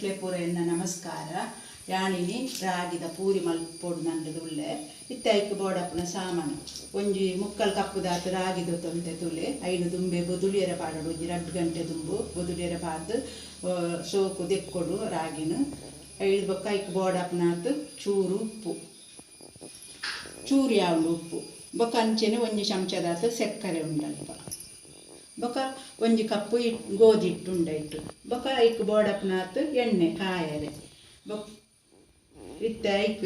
ವೀಕ್ಷಕರೇ ಪೂರ ಎನ್ನ ನಮಸ್ಕಾರ. ಯಾಣಿನಿ ರಾಗಿದ ಪೂರಿ ಮಲ್ಪೊಡು ನಂದುಲ್ಲೆ ಇತ್ತೈಕ್ ಬೋಡಪ್ಪನ ಸಾಮಾನು ಒಂಜಿ ಮುಕ್ಕಲ್ ಕಪ್ಪುದಾತು ರಾಗಿದು ತೊಂತೆ ತುಲೆ ಐನು ದುಂಬೆ ಬೊದುಳಿಯರ ಪಾಡೋಡು ಒಂಜಿ 2 ಗಂಟೆ ದುಂಬು ಬೊದುಳಿಯರ ಪಾದು ಸೋಕು ದೆಕ್ಕೊಡು ರಾಗಿನ ಐದು ಬೊಕ್ಕ ಐಕ್ ಬೋಡಪ್ಪನಾತು ಚೂರು ಉಪ್ಪು ಚೂರು ಯಾವುದು ಉಪ್ಪು ಬೊಕ್ಕ ಅಂಚೆನೆ ಒಂಜಿ ಚಮಚದಾತು ಸಕ್ಕರೆ ಉಂಡಲ್ಪ ಬೊಕ ಒಂಜಿ ಕಪ್ಪು ಗೋಧಿ ಹಿಟ್ಟು ಉಂಡಾಯ್ತು ಬೊಕ ಐಕ್ ಬೋಡಪ್ಪನಾತು ಎಣ್ಣೆ ಕಾಯರೆ ಬೊಕ್ ಇತ್ತೆ ಐಕ್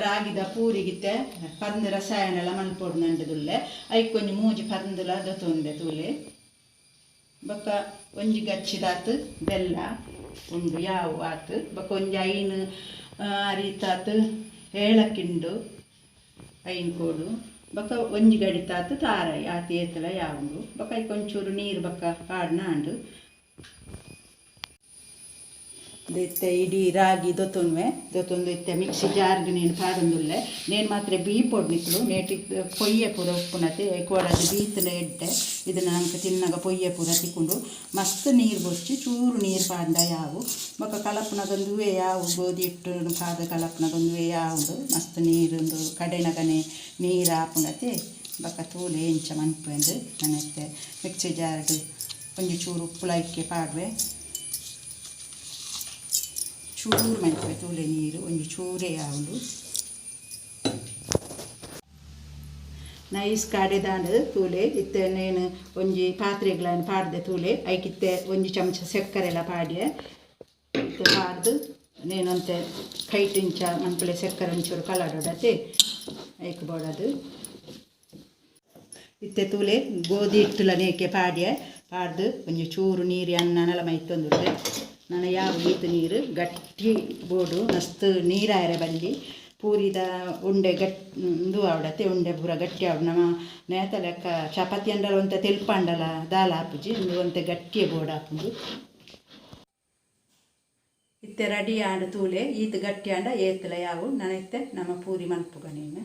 ರಾಗಿದ ಪೂರಿಗಿತ್ತೆ ಪರ್ಂದು ರಸಾಯನ ಎಲ್ಲ ಮಲ್ಪೊಡು ನಂಡುದುಲ್ಲೆ ಐಕ್ ಒಂಜಿ ಮೂಜಿ ಪರ್ಂದುಲ ದೊತೊಂದೆ ತೂಲೆ ಬೊಕ ಒಂಜಿ ಗಚ್ಚಿದಾತು ಬೆಲ್ಲ ಉಂಡು ಯಾವು ಆತು ಬೊಕ ಒಂಜಿ ಐನು ಅರಿತಾತು ಏಳಕ್ಕಿಂಡು ಐನು ಕೋಡು ಬೊಕ ಒಂಜಿ ಗಡಿತಾತು ತಾರಾಯಿ ಆತು ಏತಲ ಯಾವುದು ಬೊಕ ಐಕ್ ಒಂಚೂರು ನೀರು ಬೊಕ ಪಾಡ್ನಾಂಡು ಇತ್ತೆ ಇಡೀ ರಾಗಿ ದೊತ್ತೊಂದು ಇತ್ತೆ ಮಿಕ್ಸಿ ಜಾರ್ಗೆ ನೀನು ಪಾಡೊಂದುಲ್ಲೆ ನೇನು ಮಾತ್ರ ಬೀಪೊಡು ನಿಕ್ಲು ನೇಟಿ ಪೊಯ್ಯೆ ಪೂರ ಉಪ್ಪುನತೆ ಕೋಡದು ಬೀತಲ ಎಡ್ಡೆ ಇದನ್ನು ಅಂಕ ತಿನ್ನಾಗ ಪೊಯ್ಯೆ ಪೂರ ತಿಕ್ಕೊಂಡು ಮಸ್ತ್ ನೀರು ಬೊಚ್ಚಿ ಚೂರು ನೀರು ಪಾಡ್ದ ಯಾವು ಬೊಕ ಕಲಪುನಗೊಂದುವೆ ಯಾವು ಗೋಧಿ ಹಿಟ್ಟು ಪಾದ ಕಲಪುನಗೊಂದುವೆ ಯಾವುದು ಮಸ್ತ್ ನೀರೊಂದು ಕಡೆನಗನೆ ನೀರು ಹಾಪುನತೆ ಬೊಕ ತೂಲೆ ಎಂಚ ಮನ್ಪುಂಡು ನನ್ನತ್ತೆ ಮಿಕ್ಸಿ ಜಾರ್ಡು ಒಂಜಿ ಚೂರು ಉಪ್ಪುಲೈಕ್ಕೆ ಪಾಡ್ವೆ ಚೂರು ಮಲ್ಪೆ ತೂಲೆ ನೀರು ಒಂಜಿ ಚೂರೇ ಯಾವುದು ನೈಸ್ ಕಾಡೆದಾಂಡು ತೂಲೆ ಇತ್ತೆ ನೇನು ಒಂಜಿ ಪಾತ್ರೆಗಳನ್ನು ಪಾಡ್ದೆ ತೂಲೆ ಐಕಿತ್ತೆ ಒಂಜಿ ಚಮಚ ಸಕ್ಕರೆ ಎಲ್ಲ ಪಾಡ್ಯೆ ಇತ್ತೆ ಪಾಡ್ದು ನೇನಂತೆ ಕೈಟಿಂಚ ಮನ್ಪಲೆ ಸಕ್ಕರೆ ಒಂಚೂರು ಕಲಡೊಡತೆ ಐಕ್ ಬೋಡದು ಇತ್ತೆ ತೂಲೆ ಗೋಧಿ ಹಿಟ್ಟುಲ ನೇಕೆ ಪಾಡ್ಯೆ ಪಾಡ್ದು ಒಂಜಿ ಚೂರು ನೀರು ಅನ್ನನಲ ಮೈತೊಂದುಲ್ಲೆ ನಾನು ಯಾವ ಈತು ನೀರು ಗಟ್ಟಿ ಬೋಡು ಮಸ್ತ್ ನೀರಾಯರೆ ಬಲ್ಲಿ ಪೂರಿದ ಉಂಡೆ ಇದು ಆವಡತೆ ಉಂಡೆ ಪೂರ ಗಟ್ಟಿ ಆವಡು ನಮ್ಮ ನೇತ ಲೆಕ್ಕ ಚಪಾತಿ ಅಂಡಲ ಒಂತ ತೆಲ್ಪಂಡಲ ದಾಲ ಹಾಪುಜಿ ಒಂತೆ ಗಟ್ಟಿಯ ಬೋಡು ಹಾಪುದು ಇತ್ತೆ ರೆಡಿ ಆಂಡು ತೂಲೆ ಈತು ಗಟ್ಟಿ ಆಂಡ ಏತಲ ಯಾವು ನನತ್ತೆ ನಮ್ಮ ಪೂರಿ ಮನ್ಪುಗ ನೀನು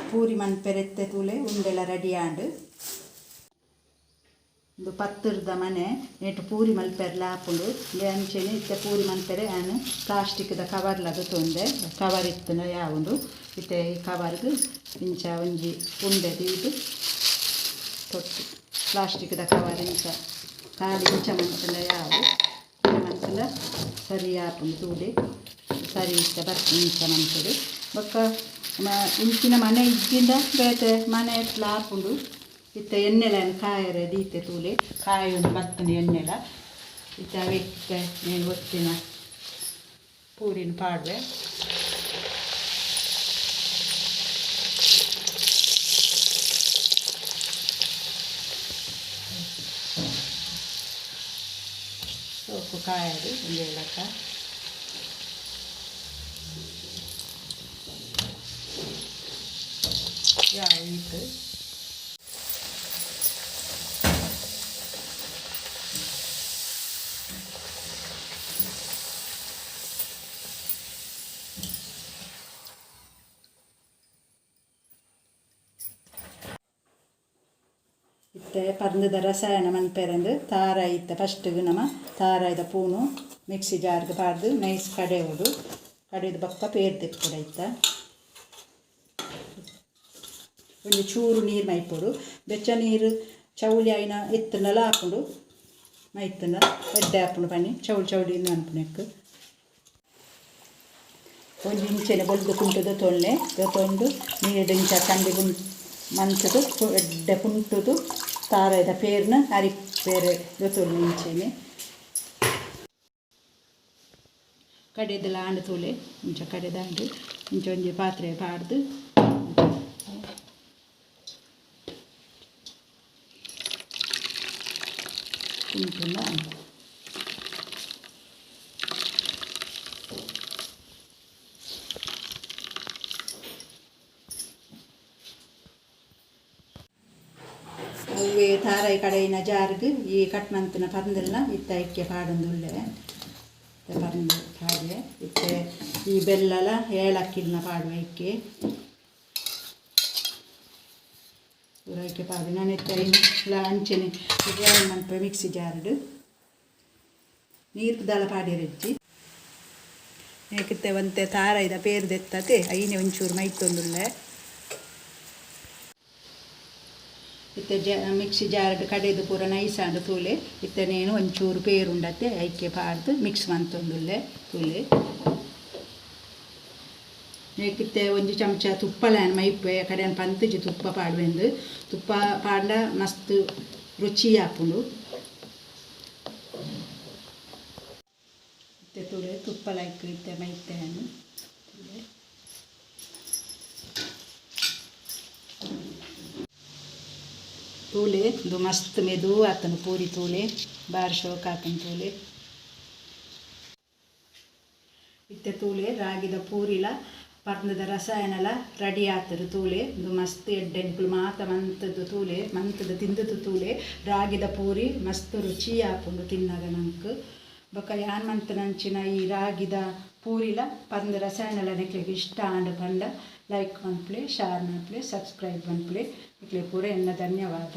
ಪೂರಿ ಮನ್ಪೆರೆತ್ತೆ ತೂಲೆ ಉಂಡೆಲ್ಲ ರೆಡಿ ಆಂಡು ಒಂದು ಪತ್ತರದ ಮನೆ ನೆಟ್ಟು ಪೂರಿ ಮಲ್ಪೆರ್ಲ ಹಾಪುಂಡು ಅಂಚೆನೆ ಇತ್ತೆ ಪೂರಿ ಮಲ್ಪೆರೆ ನಾನು ಪ್ಲಾಸ್ಟಿಕ್ದ ಕವರ್ಲಾಗ ತೊಂದೆ ಕವರ್ ಇತ್ತನ ಯಾವುದು ಇತ್ತೆ ಈ ಕವರ್ಗೆ ಇಂಚ ಒಂಜಿ ಉಂಡೆ ತೀದು ತೊಟ್ಟು ಪ್ಲಾಸ್ಟಿಕ್ದ ಕವರ್ ಇಂಚ ಕಾಲು ಇಂಚ ಮನ್ಪುಂಡ ಯಾವು ಮನ್ಪುಂಡ ಸರಿ ಹಾಪುಂಡು ತೂಡಿ ಸರಿ ಇತ್ತ ಬರ್ತು ಇಂಚ ಮನ್ಪುಡು ಬೊಕ್ಕ ಇಂಚಿನ ಮನೆ ಇದ್ದಿಂದ ಬೇತೆ ಮನೆ ಎಟ್ಲ ಹಾಪುಂಡು ಇತ್ತ ಎಣ್ಣೆಲ ಕಾಯರೆ ದೀತೆ ತೂಲೆ ಕಾಯಿ ಒಂದು ಬತ್ತನೆ ಎಣ್ಣೆಲ ಇತ್ತ ಅವೆಕ್ಕೆ నేను ಒತ್ತಿನ ಪೂರಿನ ಪಾಡ್ವೆ ಸೋಪು ಕಾಯದು ಒಂದು ಏಲಕ್ಕ ಯಾವ ಇತ್ತು ಇತ್ತೆ ಪರ್ಂದದ ರಸಾಯನ ಮನ್ಪೆರೆಂದು ತಾರಾಯಿ ಇತ್ತ ಫಸ್ಟಿಗೆ ನಮ್ಮ ತಾರಾಯ್ದ ಪೂನು ಮಿಕ್ಸಿ ಜಾರ್ಗೆ ಪಾಡ್ದು ನೈಸ್ ಕಡೆಯೋಡು ಕಡೆದು ಬಕ್ಕ ಪೇರ್ ತೆಕ್ಕೊಡ ಇತ್ತ ಒಂದು ಚೂರು ನೀರು ಮೈಪೊಡು ಬೆಚ್ಚ ನೀರು ಚೌಳಿ ಆಯ್ನ ಎತ್ತನೆಲ್ಲ ಹಾಕೊಂಡು ಮೈತನ ಎಡ್ಡೆ ಹಾಕೊಂಡು ಬನ್ನಿ ಚೌಳಿಯಿಂದ ಅನ್ಪುನೆಕ್ಕು ಒಂದು ಇಂಚೆನೆ ಬೊಲ್ದು ಕುಂಟುದು ತೊಳ್ಳೆ ತೊಂದು ನೀರು ಇಂಚ ಕಂಡಿ ಮಂತದು ಎಡ್ಡೆ ಕುಂಟುದು ತಾರಾಯ್ದ ಪೇರ್ನ ಅರಿ ಬೇರೆ ಗೊತ್ತೊಳ್ಳೆ ಇಂಚೆನೆ ಕಡೆದೆಲ್ಲ ಆಂಡು ತೂಲೆ ಇಂಚ ಕಡೆದಾಂಡು ಇಂಚ ಒಂಜಿ ಪಾತ್ರೆ ಪಾಡ್ದು ಕುಂಟುಂಡ ಅವೇ ತಾರಾಯಿ ಕಡೆಯಿನ ಜಾರ್ಗೆ ಈ ಕಟ್ಮಂತಿನ ಪರ್ಂದೆಲ್ಲ ಇತ್ತ ಇಕ್ಕೆ ಪಾಡೊಂದುಲ್ಲೆ ಪರ್ಂದು ಪಾಡ್ವೆ ಇತ್ತೆ ಈ ಬೆಲ್ಲಲ ಏಳಕ್ಕಿಲ್ನ ಪಾಡುವೆ ಇಕ್ಕೆ ಪೂರೈಕೆ ಪಾಡು ನಾನು ಇತ್ತ ಅಂಚೆನೆ ಗ್ರೈಂಡ್ ಮನ್ಪೆ ಮಿಕ್ಸಿ ಜಾರ್ಡು ನೀರು ದಾಲ ಪಾಡಿರಿಜ್ಜಿ ಏಕಿತ್ತೆ ಒಂತೆ ತಾರ ಇದ ಪೇರು ದೆತ್ತತೆ ಐನೆ ಒಂಚೂರು ಮೈತೊಂದುಲ್ಲೆ ಇತ್ತೆ ಮಿಕ್ಸಿ ಜಾರ್ಡ್ ಕಡೆದು ಪೂರ ನೈಸ್ ಆಂಡ್ ತೂಲೆ ಇತ್ತೆ ನೇನು ಒಂಚೂರು ಪೇರುಂಡತ್ತೆ ಐಕೆ ಪಾಡ್ದು ಮಿಕ್ಸ್ ಮಂತೊಂದುಲ್ಲೆ ತೂಲೆ ಏಕಿತ್ತೆ ಒಂಜಿ ಚಮಚ ತುಪ್ಪಲಾನ ಮೈಪೆ ಕಡೆಯನ್ನು ಪಂತಜಿ ತುಪ್ಪ ಪಾಡುವೆಂದು ತುಪ್ಪ ಪಾಂಡ ಮಸ್ತ್ ರುಚಿ ಹಾಪುಂಡು ಇತ್ತೆ ತೂಲೆ ತುಪ್ಪ ಲೈಕ್ ಇತ್ತೆ ಮೈತೆ ಹಣ್ಣು ತೂಲೆ ಇದು ಮಸ್ತ್ ಮೆದು ಆತನು ಪೂರಿ ತೂಲೆ ಬಾರಿ ಶೋಕ ಆತನು ತೂಲೆ ಇತ್ತೆ ತೂಲೆ ರಾಗಿದ ಪೂರಿಲ ಪರ್ನದ ರಸಾಯನಲ ರೆಡಿ ಆತರು ತೂಲೆ ಇದು ಮಸ್ತ್ ಎಡ್ಡೆನ್ಕುಲು ಮಾತ ಮಂತದ್ದು ತೂಲೆ ಮಂತದ ತಿಂದದ್ದು ತೂಲೆ ರಾಗಿದ ಪೂರಿ ಮಸ್ತ್ ರುಚಿ ಆಪುಂಡು ತಿನ್ನಾಗ ನಂಗೆ ಬೊಕ ಯಾನ್ ಮಂತನಂಚಿನ ಈ ರಾಗಿದ ಪೂರಿಲ ಪರ್ನದ ರಸಾಯನಲ ನೆಕ್ಲೆಗೆ ಇಷ್ಟ ಆಂಡ್ ಪಂಡ ಲೈಕ್ ಮನ್ಪ್ಲೆ ಶೇರ್ ಮನ್ಪ್ಲೆ ಸಬ್ಸ್ಕ್ರೈಬ್ ಮನ್ಪ್ಲೆ ಇಕ್ಲೆ ಪೂರ ಎನ್ನ ಧನ್ಯವಾದ.